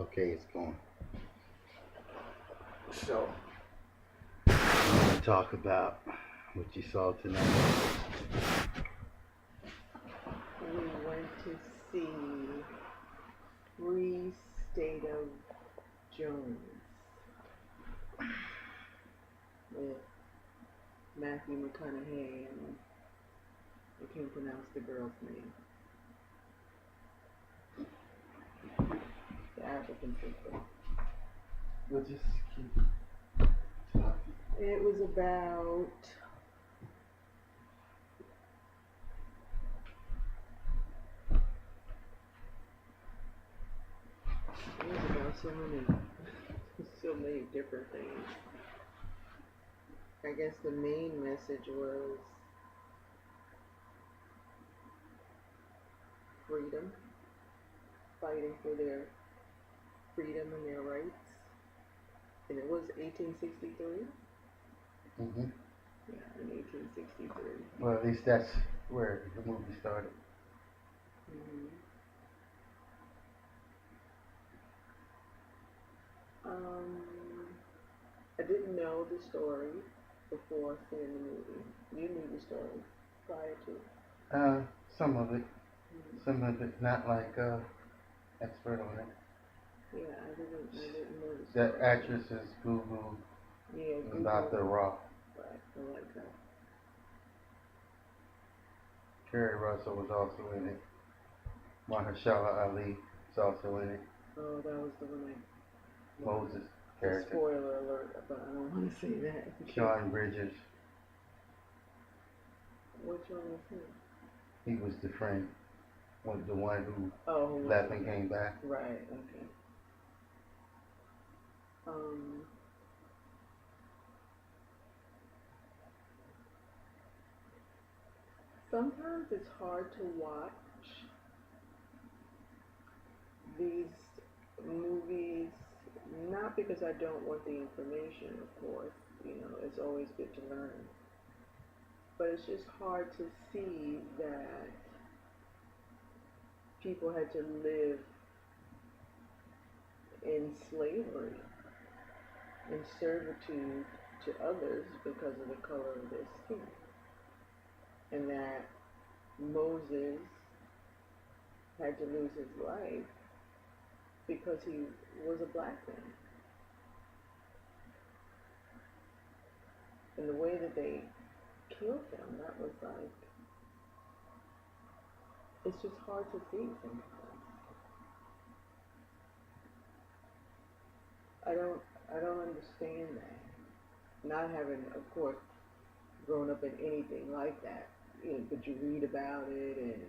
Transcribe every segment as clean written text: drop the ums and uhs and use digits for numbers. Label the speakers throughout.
Speaker 1: Okay, it's going. So, I want to talk about what you saw tonight.
Speaker 2: We went to see Free State of Jones with Matthew McConaughey, and I can't pronounce the girl's name. The African sister.
Speaker 1: We'll just keep talking.
Speaker 2: It was about so many different things. I guess the main message was freedom, fighting for their freedom and their rights. And it was 1863.
Speaker 1: Mm-hmm.
Speaker 2: Yeah, in 1863.
Speaker 1: Well, at least that's where the movie started.
Speaker 2: Mm-hmm. Um, I didn't know the story before seeing the movie. You knew the story prior to.
Speaker 1: Some of it.
Speaker 2: Mm-hmm.
Speaker 1: Some of it, not like expert on it.
Speaker 2: Yeah, I didn't know the
Speaker 1: That
Speaker 2: story.
Speaker 1: actress is Google
Speaker 2: Yeah,
Speaker 1: and
Speaker 2: Google.
Speaker 1: Dr. Raw.
Speaker 2: Right, I like that.
Speaker 1: Kerry Russell was also in it. Mahershala Ali is also in it.
Speaker 2: Oh, that was the one
Speaker 1: Moses
Speaker 2: the
Speaker 1: character.
Speaker 2: spoiler alert, but I don't want to say that.
Speaker 1: Sean Bridges.
Speaker 2: Which one was he?
Speaker 1: He was the friend. The one who
Speaker 2: Oh,
Speaker 1: left and came back.
Speaker 2: right, okay. Um, Sometimes it's hard to watch these movies, not because I don't want the information, of course, it's always good to learn, but it's just hard to see that people had to live in slavery, in servitude to others because of the color of their skin, and that Moses had to lose his life because he was a black man. And the way that they killed him, that was like, it's just hard to see sometimes. I don't understand that. Not having, of course, grown up in anything like that, but you read about it and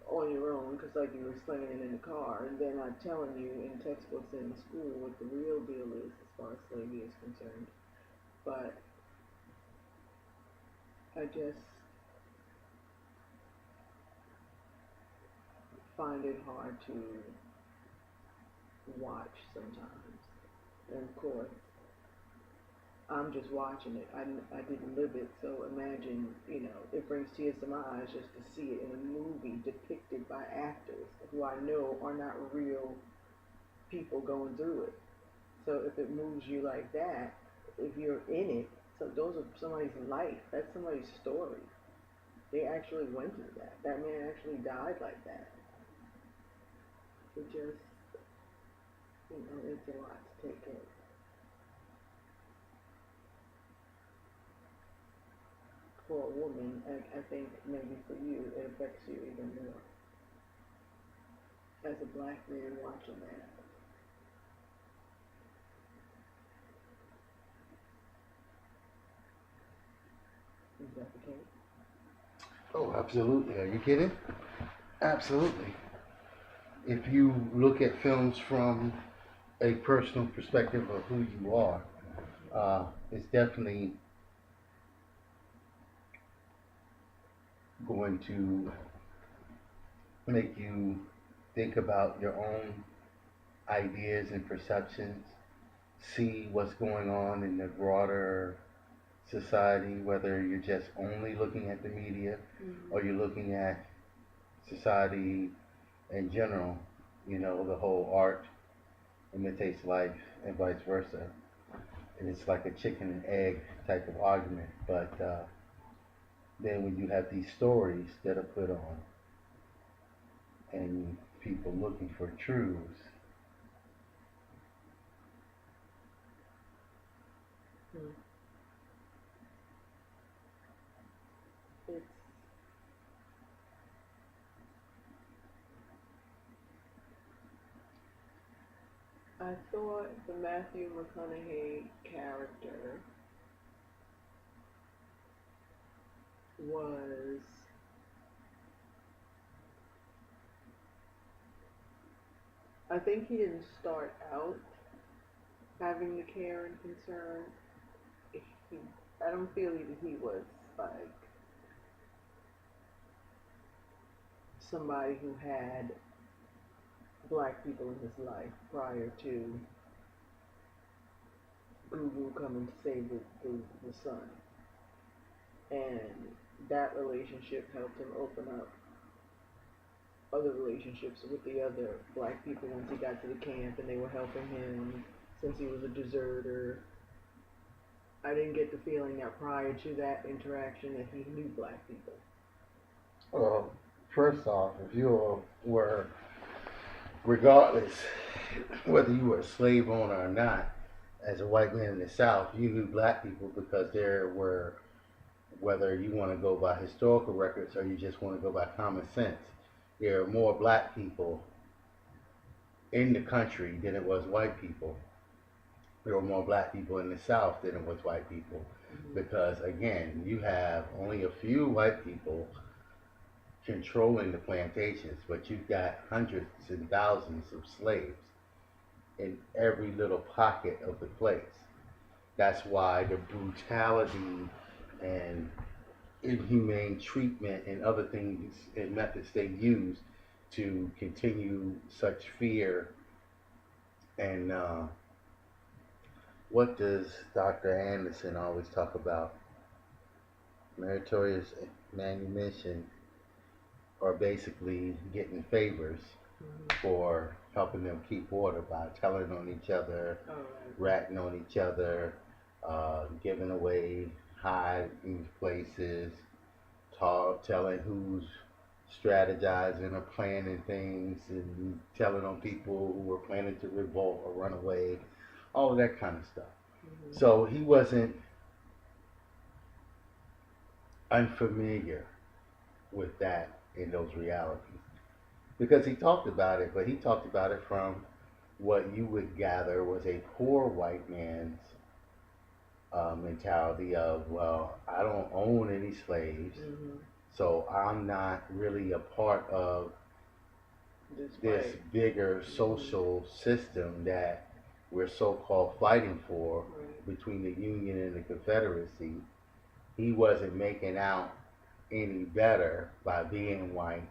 Speaker 2: on your own, because like you were explaining in the car, and they're not telling you in textbooks in school what the real deal is as far as slavery is concerned. But I just find it hard to watch sometimes. And of course, I'm just watching it. I didn't live it, so imagine, it brings tears to my eyes just to see it in a movie depicted by actors who I know are not real people going through it. So if it moves you like that, if you're in it, so those are somebody's life. That's somebody's story. They actually went through that. That man actually died like that. It just, it's a lot to take in. For a woman, I think maybe for you, it affects you even more. As a black man watching that. Is that the case?
Speaker 1: Oh, absolutely. Are you kidding? Absolutely. If you look at films from a personal perspective of who you are, it's definitely going to make you think about your own ideas and perceptions, see what's going on in the broader society, whether you're just only looking at the media or you're looking at society in general. The whole art imitates life and vice versa. And it's like a chicken and egg type of argument. But then when you have these stories that are put on and people looking for truths,
Speaker 2: Hmm. It's I thought the Matthew McConaughey character was I think he didn't start out having the care and concern. He, I don't feel that he was like somebody who had black people in his life prior to Guru coming to save the son. And that relationship helped him open up other relationships with the other black people once he got to the camp and they were helping him since he was a deserter. I didn't get the feeling that prior to that interaction that he knew black people.
Speaker 1: well, first off, if you were, regardless whether you were a slave owner or not, as a white man in the South, you knew black people because there were, whether you want to go by historical records or you just want to go by common sense, there are more black people in the country than it was white people. There were more black people in the South than it was white people
Speaker 2: Mm-hmm.
Speaker 1: because, again, you have only a few white people controlling the plantations, but you've got hundreds and thousands of slaves in every little pocket of the place. That's why the brutality and inhumane treatment and other things and methods they use to continue such fear. And what does Dr. Anderson always talk about? Meritorious manumission, or basically getting favors
Speaker 2: Mm-hmm.
Speaker 1: for helping them keep order by telling on each other,
Speaker 2: All right.
Speaker 1: ratting on each other, giving away hiding places, telling who's strategizing or planning things, and telling on people who were planning to revolt or run away, all of that kind of stuff.
Speaker 2: Mm-hmm.
Speaker 1: So he wasn't unfamiliar with that in those realities because he talked about it, but he talked about it from what you would gather was a poor white man's mentality of, well, I don't own any slaves,
Speaker 2: Mm-hmm.
Speaker 1: so I'm not really a part of this
Speaker 2: Despite.
Speaker 1: bigger
Speaker 2: Mm-hmm.
Speaker 1: social system that we're so-called fighting for
Speaker 2: Right.
Speaker 1: between the Union and the Confederacy. He wasn't making out any better by being white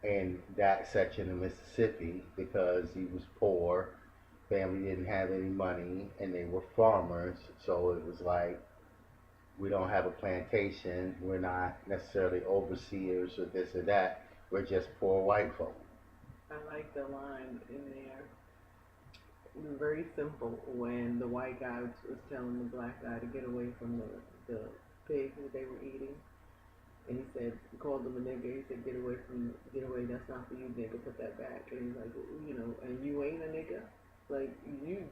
Speaker 1: in that section of Mississippi because he was poor, family didn't have any money, and they were farmers. So it was like, we don't have a plantation, we're not necessarily overseers or this or that, we're just poor white folk.
Speaker 2: I like the line in there. Very simple when the white guy was telling the black guy to get away from the pig that they were eating. And he said, he called him a nigga. He said, get away. That's not for you, nigga. Put that back. And he's like, and you ain't a nigga. Like you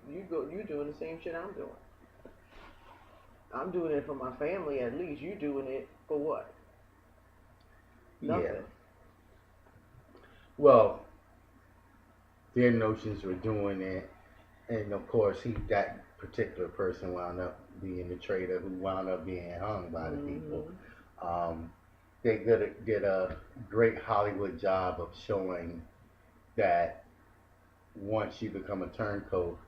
Speaker 2: doing the same shit I'm doing. I'm doing it for my family at least. You doing it for what?
Speaker 1: Yeah.
Speaker 2: Nothing.
Speaker 1: Well, their notions were doing it, and of course, that particular person wound up being the traitor who wound up being hung by the people.
Speaker 2: Mm-hmm.
Speaker 1: Um, they did a great Hollywood job of showing that once you become a turncoat,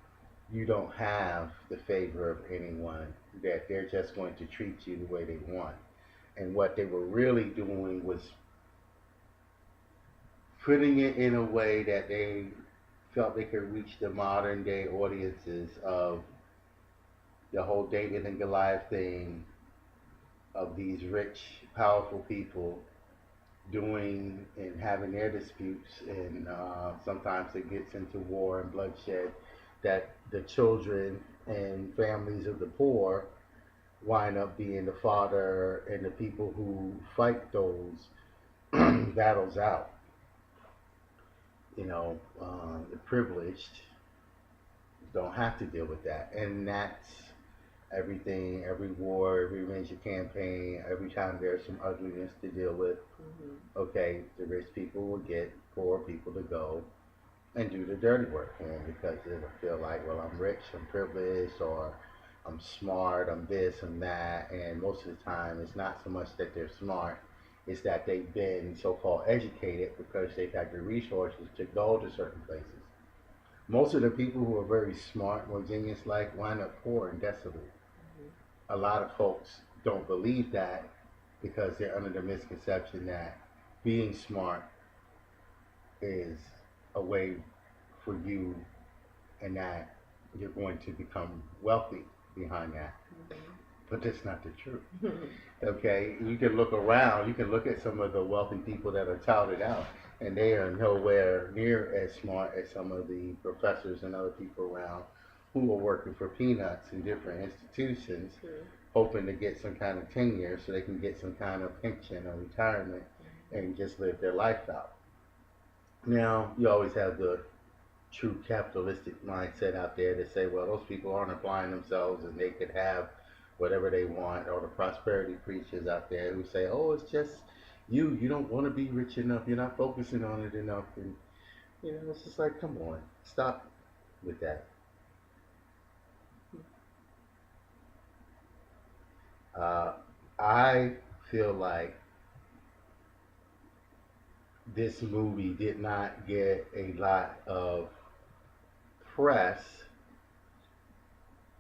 Speaker 1: you don't have the favor of anyone, that they're just going to treat you the way they want. And what they were really doing was putting it in a way that they felt they could reach the modern day audiences of the whole David and Goliath thing, of these rich, powerful people doing and having their disputes, and sometimes it gets into war and bloodshed, that the children and families of the poor wind up being the fodder and the people who fight those battles out. The privileged don't have to deal with that, and that's everything, every war, every major campaign, every time there's some ugliness to deal with. Okay, the rich people will get poor people to go and do the dirty work for them because they feel like, well, I'm rich, I'm privileged, or I'm smart, I'm this, I'm that. And most of the time, it's not so much that they're smart, it's that they've been so called educated because they've had the resources to go to certain places. Most of the people who are very smart, more genius like, wind up poor and desolate. A lot of folks don't believe that because they're under the misconception that being smart is a way for you and that you're going to become wealthy behind that. But that's not the truth. Okay, you can look around, you can look at some of the wealthy people that are touted out, and they are nowhere near as smart as some of the professors and other people around who are working for peanuts in different institutions, hoping to get some kind of tenure so they can get some kind of pension or retirement and just live their life out. Now, you always have the true capitalistic mindset out there to say, well, those people aren't applying themselves and they could have whatever they want, or the prosperity preachers out there who say, oh, it's just you don't want to be rich enough, you're not focusing on it enough. And, it's just like, come on, stop with that. Uh, I feel like this movie did not get a lot of press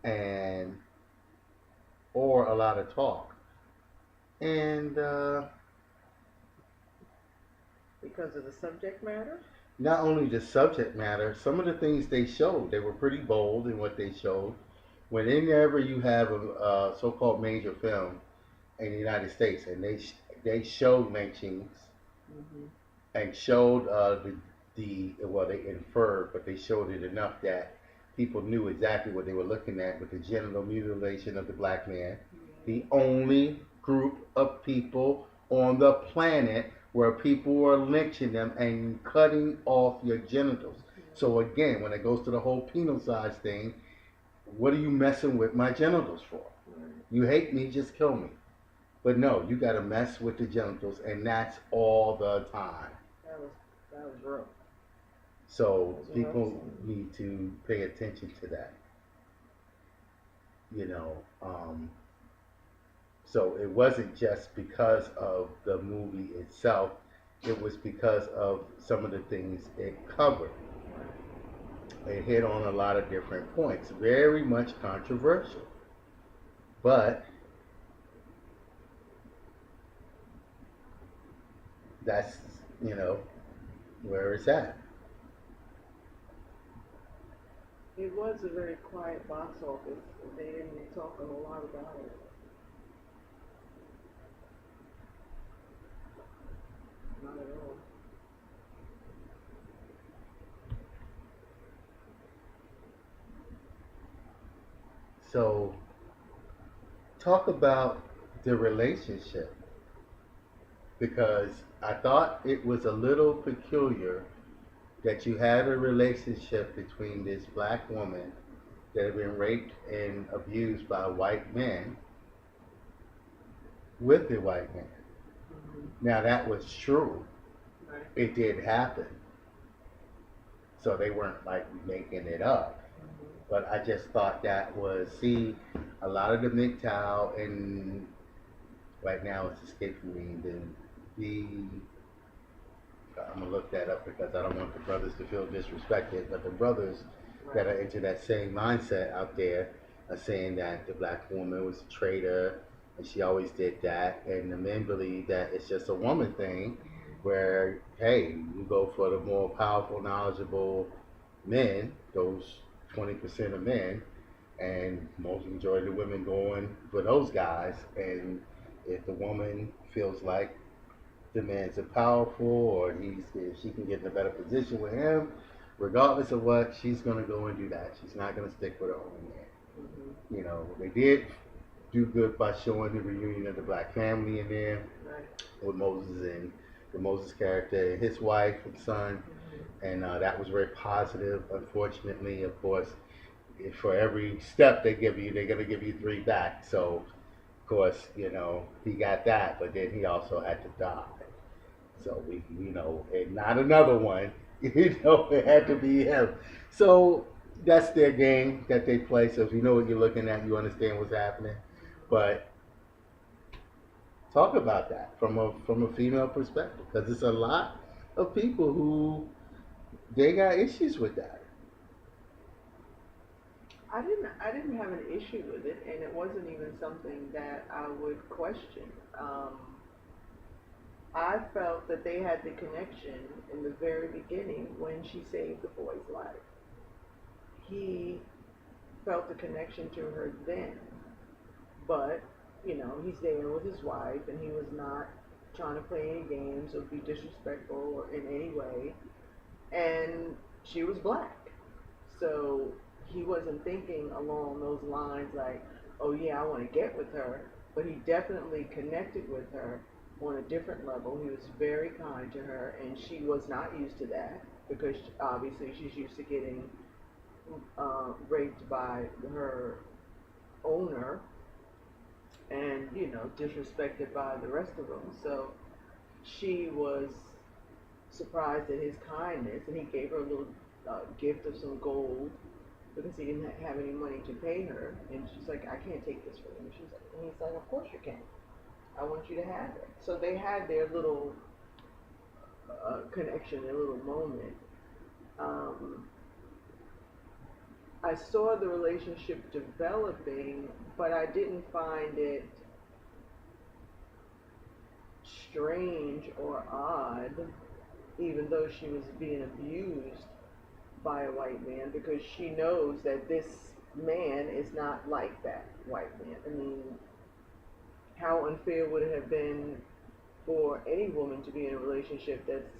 Speaker 1: and or a lot of talk. And
Speaker 2: Because of the subject matter?
Speaker 1: not only the subject matter, some of the things they showed, they were pretty bold in what they showed. Whenever you have a so-called major film in the United States, and they showed lynchings and showed well, they inferred, but they showed it enough that people knew exactly what they were looking at with the genital mutilation of the black man, the only group of people on the planet where people were lynching them and cutting off your genitals. So again, when it goes to the whole penal size thing, what are you messing with my genitals for? You hate me, just kill me. But no, you got to mess with the genitals, and that's all the time.
Speaker 2: That was rough.
Speaker 1: So people need to pay attention to that. You know, so it wasn't just because of the movie itself, it was because of some of the things it covered. It hit on a lot of different points, very much controversial. But that's, you know, where it's at.
Speaker 2: It was a very quiet box office. They didn't talk a whole lot about it. Not at all.
Speaker 1: So, talk about the relationship, because I thought it was a little peculiar that you had a relationship between this black woman that had been raped and abused by white men with the white man. Now that was true.
Speaker 2: Right.
Speaker 1: It did happen. So they weren't like making it up. But I just thought that was, see, a lot of the MGTOW, and right now it's escaping me, I'm gonna look that up because I don't want the brothers to feel disrespected, but the brothers that are into that same mindset out there are saying that the black woman was a traitor and she always did that, and the men believe that it's just a woman thing where, hey, you go for the more powerful, knowledgeable men, those 20% of men, and most majority of women going for those guys. And if the woman feels like the man's powerful, or she can get in a better position with him. Regardless of what, she's gonna go and do that. She's not gonna stick with her own man.
Speaker 2: Mm-hmm.
Speaker 1: You know, they did do good by showing the reunion of the black family in there
Speaker 2: Right.
Speaker 1: with Moses and the Moses character, and his wife and son,
Speaker 2: Mm-hmm.
Speaker 1: and that was very positive. Unfortunately, of course, for every step they give you, they're gonna give you three back. So, of course, you know he got that, but then he also had to die. So and not another one. It had to be him. So that's their game that they play. So if you know what you're looking at, you understand what's happening. But talk about that from a female perspective, because it's a lot of people who they got issues with that.
Speaker 2: I didn't have an issue with it, and it wasn't even something that I would question. Um, I felt that they had the connection in the very beginning when she saved the boy's life. He felt the connection to her then, but he's there with his wife, and he was not trying to play any games or be disrespectful or in any way. And she was black, so he wasn't thinking along those lines like, oh yeah, I want to get with her. But he definitely connected with her on a different level. He was very kind to her, and she was not used to that because obviously she's used to getting raped by her owner and disrespected by the rest of them. So she was surprised at his kindness, and he gave her a little gift of some gold because he didn't have any money to pay her. And she's like, I can't take this from him. And he's like, of course you can. I want you to have it. So they had their little connection, their little moment. Um, I saw the relationship developing, but I didn't find it strange or odd, even though she was being abused by a white man, because she knows that this man is not like that white man. I mean, how unfair would it have been for any woman to be in a relationship that's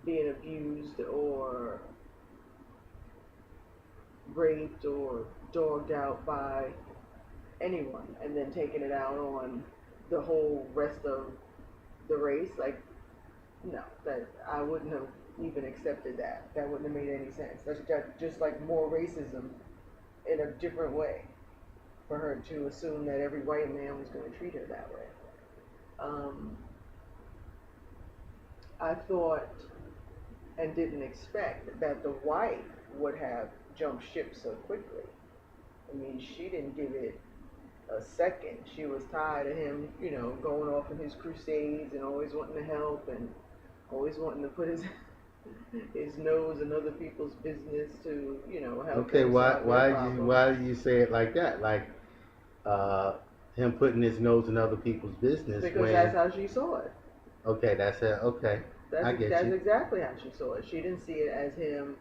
Speaker 2: being abused or raped or dogged out by anyone and then taking it out on the whole rest of the race? Like, no, that I wouldn't have even accepted that. That wouldn't have made any sense. That's just like more racism in a different way for her to assume that every white man was going to treat her that way. Um, I thought and didn't expect that the wife would have jumped ship so quickly. I mean, she didn't give it a second. She was tired of him, going off in his crusades and always wanting to help and always wanting to put his nose in other people's business to, help
Speaker 1: Okay,
Speaker 2: them solve their problems.
Speaker 1: why do you say it like that? Like uh, him putting his nose in other people's business
Speaker 2: Because
Speaker 1: when
Speaker 2: that's how she saw it.
Speaker 1: okay, that's it. Okay, I get
Speaker 2: That's
Speaker 1: you.
Speaker 2: exactly how she saw it. She didn't see it as him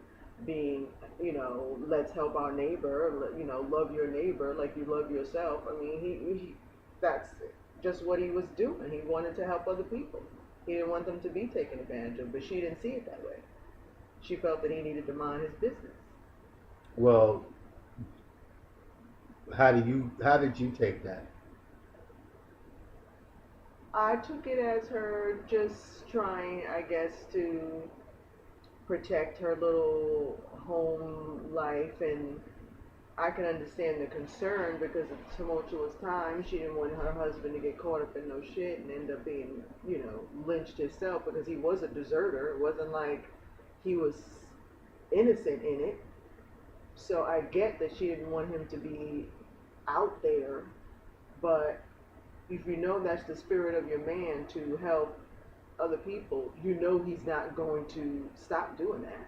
Speaker 2: being, let's help our neighbor, love your neighbor like you love yourself. I mean, that's just what he was doing. He wanted to help other people. He didn't want them to be taken advantage of, but she didn't see it that way. She felt that he needed to mind his business.
Speaker 1: Well, how did you take that?
Speaker 2: I took it as her just trying, I guess, to protect her little home life, and I can understand the concern because of tumultuous times. She didn't want her husband to get caught up in no shit and end up being, lynched himself because he was a deserter. It wasn't like he was innocent in it. So I get that she didn't want him to be out there, but if you know that's the spirit of your man to help other people, he's not going to stop doing that.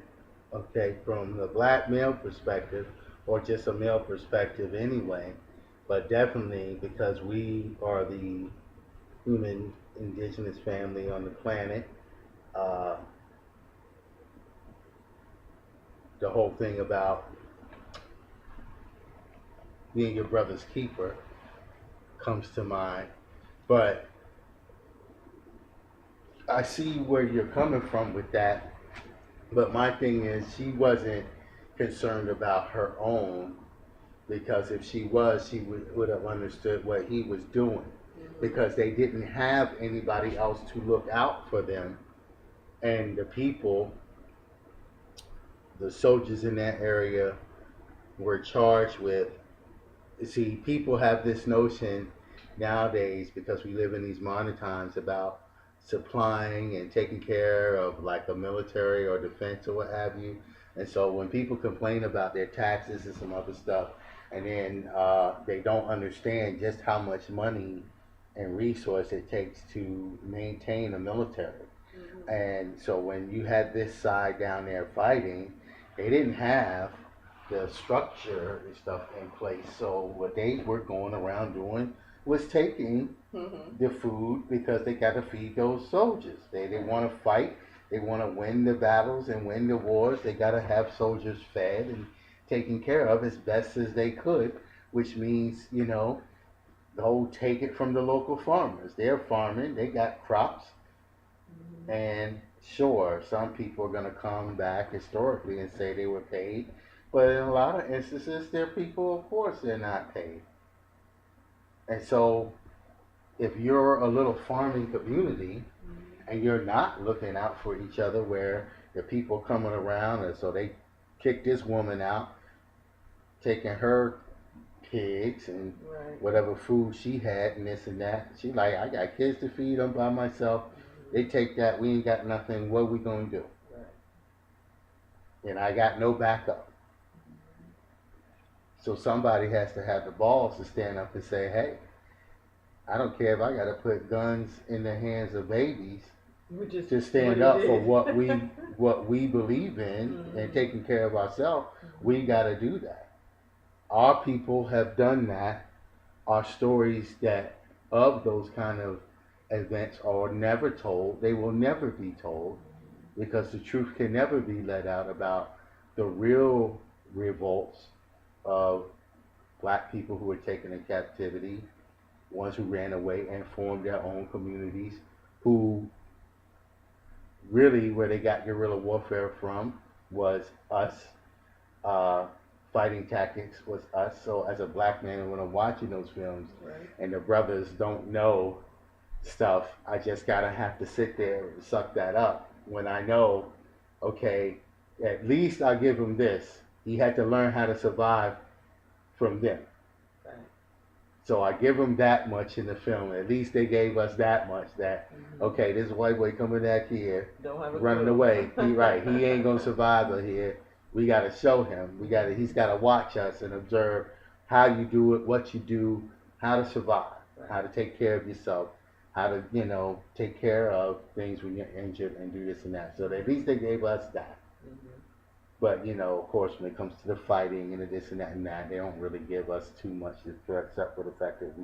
Speaker 1: Okay, from the black male perspective, or just a male perspective anyway, but definitely because we are the human indigenous family on the planet, uh, the whole thing about being your brother's keeper comes to mind. But I see where you're coming from with that, but my thing is she wasn't concerned about her own, because if she was, she would have understood what he was doing, because they didn't have anybody else to look out for them, and the people, the soldiers in that area, were charged with. See, people have this notion nowadays, because we live in these modern times, about supplying and taking care of like a military or defense or what have you. And so when people complain about their taxes and some other stuff, and then they don't understand just how much money and resource it takes to maintain a military. And so when you had this side down there fighting, they didn't have the structure and stuff in place. So what they were going around doing was taking the food, because they got to feed those soldiers. They want to fight. They want to win the battles and win the wars. They got to have soldiers fed and taken care of as best as they could, which means, the whole take it from the local farmers. They're farming. They got crops. And sure, some people are going to come back historically and say they were paid, but in a lot of instances, there are people, of course, they're not paid. And so, if you're a little farming community and you're not looking out for each other, where the people coming around, and so they kicked this woman out, taking her pigs and whatever food she had and this and that. She like, I got kids to feed them by myself. They take that, we ain't got nothing, what we gonna do? And I got no backup. So somebody has to have the balls to stand up and say, hey, I don't care if I gotta put guns in the hands of babies to stand up for what we believe in and taking care of ourselves. We gotta do that. Our people have done that. Our stories that of those kind of events are never told. They will never be told, because the truth can never be let out about the real revolts of black people who were taken in captivity, ones who ran away and formed their own communities, who really, where they got guerrilla warfare from was us. Fighting tactics was us. So as a black man, when I'm watching those films and the brothers don't know stuff, I just gotta have to sit there and suck that up. When I know, okay, at least I give him this. He had to learn how to survive from them. So I give him that much in the film. At least they gave us that much. That okay, this white boy coming back here, running away. He ain't gonna survive here. We gotta show him. He's gotta watch us and observe how you do it, what you do, how to survive, how to take care of yourself, how to, take care of things when you're injured and do this and that. So at least they gave us that. But, of course, when it comes to the fighting and the this and that, they don't really give us too much, except for the fact that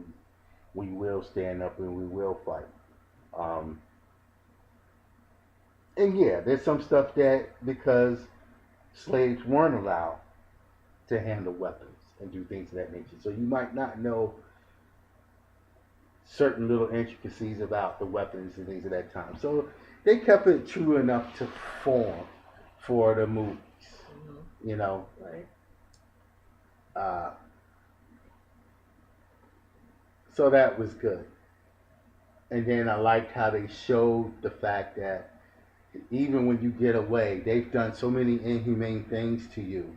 Speaker 1: we will stand up and we will fight. And yeah, there's some stuff that, because slaves weren't allowed to handle weapons and do things of that nature, so you might not know certain little intricacies about the weapons and things of that time. So they kept it true enough to form for the movies, so that was good. And then I liked how they showed the fact that even when you get away, they've done so many inhumane things to you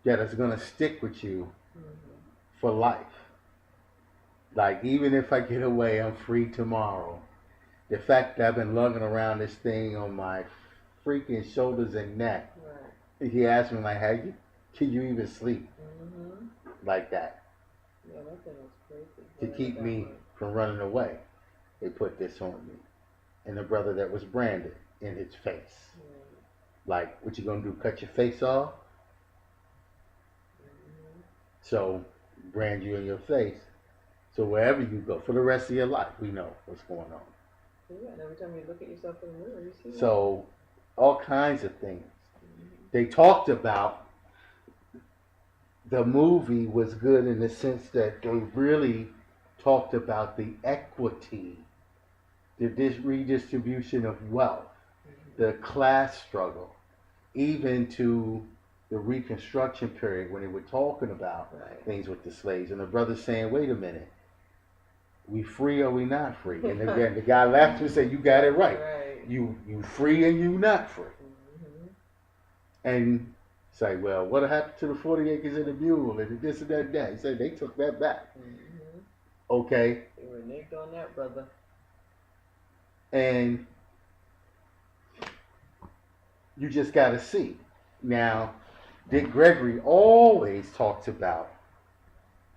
Speaker 1: that it's going to stick with you for life. Like, even if I get away, I'm free tomorrow. The fact that I've been lugging around this thing on my freaking shoulders and neck. He asked me, like, can you even sleep? Like that.
Speaker 2: Yeah, that thing was crazy.
Speaker 1: To keep me from running away, they put this on me. And the brother that was branded in his face. Like, what you gonna do, cut your face off? So, brand you in your face. So wherever you go, for the rest of your life, we know what's going on.
Speaker 2: Yeah, and every time you look at yourself in the mirror, you see that.
Speaker 1: So, all kinds of things. They talked about, the movie was good in the sense that they really talked about the equity the redistribution of wealth, the class struggle, even to the Reconstruction period when they were talking about
Speaker 2: Right.
Speaker 1: things with the slaves, and the brother saying, "Wait a minute, we free or we not free?" And again, the guy laughed and said, "You got it right.
Speaker 2: Right.
Speaker 1: You free and you not free."
Speaker 2: Mm-hmm.
Speaker 1: And say, "Well, what happened to the 40 acres and the mule and this and that?" He said they took that back.
Speaker 2: Mm-hmm.
Speaker 1: Okay,
Speaker 2: They reneged on that, brother.
Speaker 1: and you just got to see. Now, Dick Gregory always talks about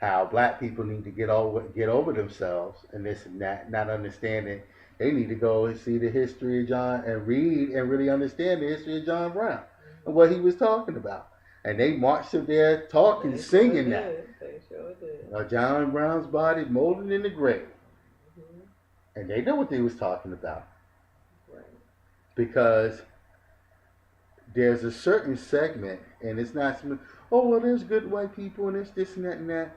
Speaker 1: how black people need to get over themselves and this and that, not understanding they need to go and see the history of John and read and really understand the history of John Brown and what he was talking about. And they marched up there talking, singing that.
Speaker 2: They sure did.
Speaker 1: John Brown's body moldering in the grave.
Speaker 2: Mm-hmm.
Speaker 1: And they know what they was talking about.
Speaker 2: Right.
Speaker 1: Because there's a certain segment, and it's not, oh, well, there's good white people and there's this and that and that.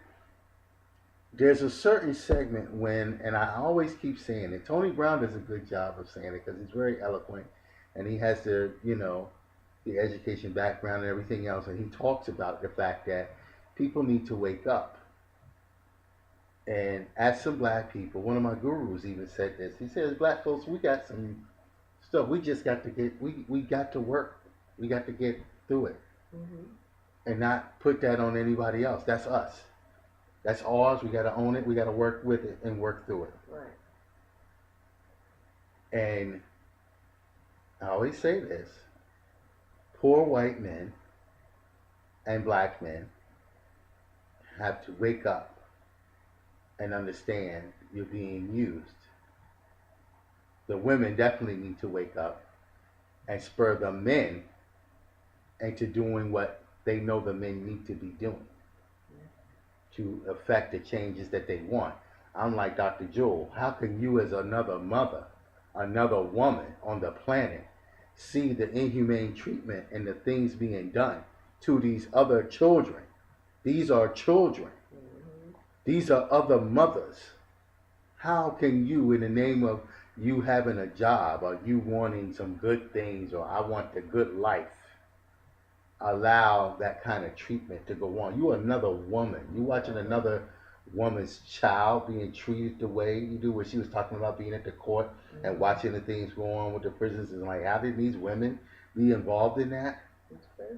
Speaker 1: There's a certain segment when, and I always keep saying it, Tony Brown does a good job of saying it because he's very eloquent and he has the, the education background and everything else. And he talks about the fact that people need to wake up. And as some black people, one of my gurus even said this. He says, black folks, we got some stuff. We just got to we got to work. We got to get through it.
Speaker 2: Mm-hmm.
Speaker 1: And not put that on anybody else. That's us. That's ours. We got to own it. We got to work with it and work through it.
Speaker 2: Right.
Speaker 1: And I always say this. Poor white men and black men have to wake up and understand you're being used. The women definitely need to wake up and spur the men into doing what they know the men need to be doing to affect the changes that they want. I'm like Dr. Jewel. How can you as another mother, another woman on the planet, see the inhumane treatment and the things being done to these other children? These are children.
Speaker 2: Mm-hmm.
Speaker 1: These are other mothers. How can you, in the name of you having a job or you wanting some good things or I want the good life, allow that kind of treatment to go on? You're another woman. You're watching another woman's child being treated the way you do, where she was talking about being at the court and watching the things go on with the prisons. And like, how did these women be involved in that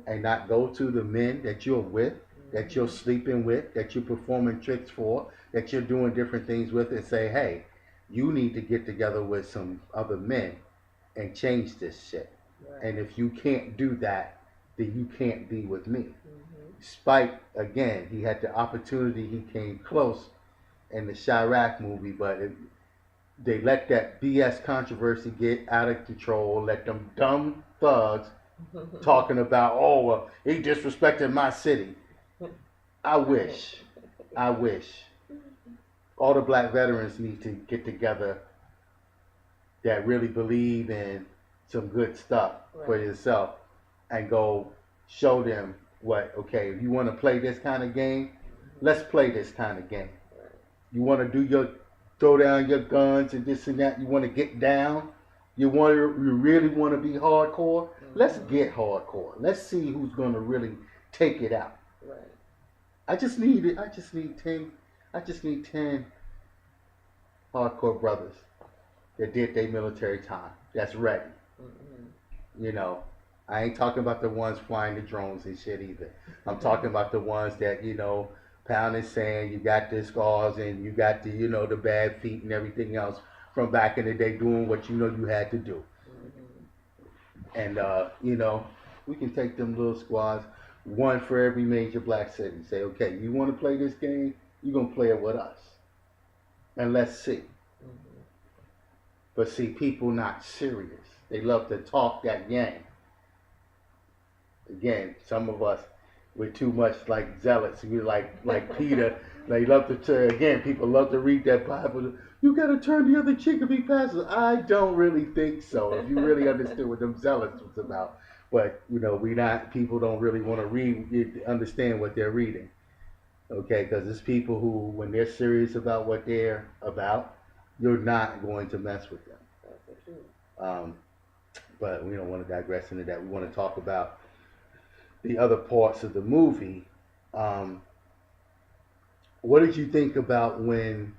Speaker 1: and not go to the men that you're with, that you're sleeping with, that you're performing tricks for, that you're doing different things with, and say, hey, you need to get together with some other men and change this shit.
Speaker 2: Right.
Speaker 1: And if you can't do that, then you can't be with me.
Speaker 2: Mm-hmm.
Speaker 1: Spike, again, he had the opportunity, he came close in the Chirac movie, but they let that BS controversy get out of control, let them dumb thugs talking about, oh, well, he disrespected my city. I wish. All the black veterans need to get together that really believe in some good stuff for yourself and go show them what, okay, if you want to play this kind of game, let's play this kind of game. You want to throw down your guns and this and that, you want to get down, you really want to be hardcore, let's get hardcore. Let's see who's going to really take it out.
Speaker 2: Right.
Speaker 1: I just need 10 hardcore brothers that did their military time, that's ready.
Speaker 2: Mm-hmm.
Speaker 1: I ain't talking about the ones flying the drones and shit either. I'm talking about the ones that, pounding sand, you got the scars and you got the, the bad feet and everything else from back in the day doing what you had to do.
Speaker 2: Mm-hmm.
Speaker 1: And, we can take them little squads, one for every major black city. Say, okay, you want to play this game? You're going to play it with us. And let's see.
Speaker 2: Mm-hmm.
Speaker 1: But see, people not serious. They love to talk that game. Again, some of us, we're too much like zealots. We're like Peter. They love to, people love to read that Bible. You got to turn the other cheek and be passive. I don't really think so. If you really understood what them zealots was about. But, people don't really want to understand what they're reading. Okay, because it's people who, when they're serious about what they're about, you're not going to mess with them.
Speaker 2: That's the truth.
Speaker 1: Um, but we don't want to digress into that. We want to talk about the other parts of the movie. Um, what did you think about when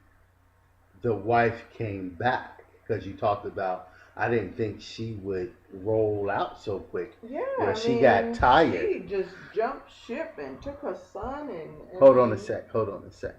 Speaker 1: the wife came back? Because you talked about, I didn't think she would roll out so quick.
Speaker 2: Yeah,
Speaker 1: She got tired.
Speaker 2: she just jumped ship and took her son and
Speaker 1: Hold on a sec. Hold on a sec.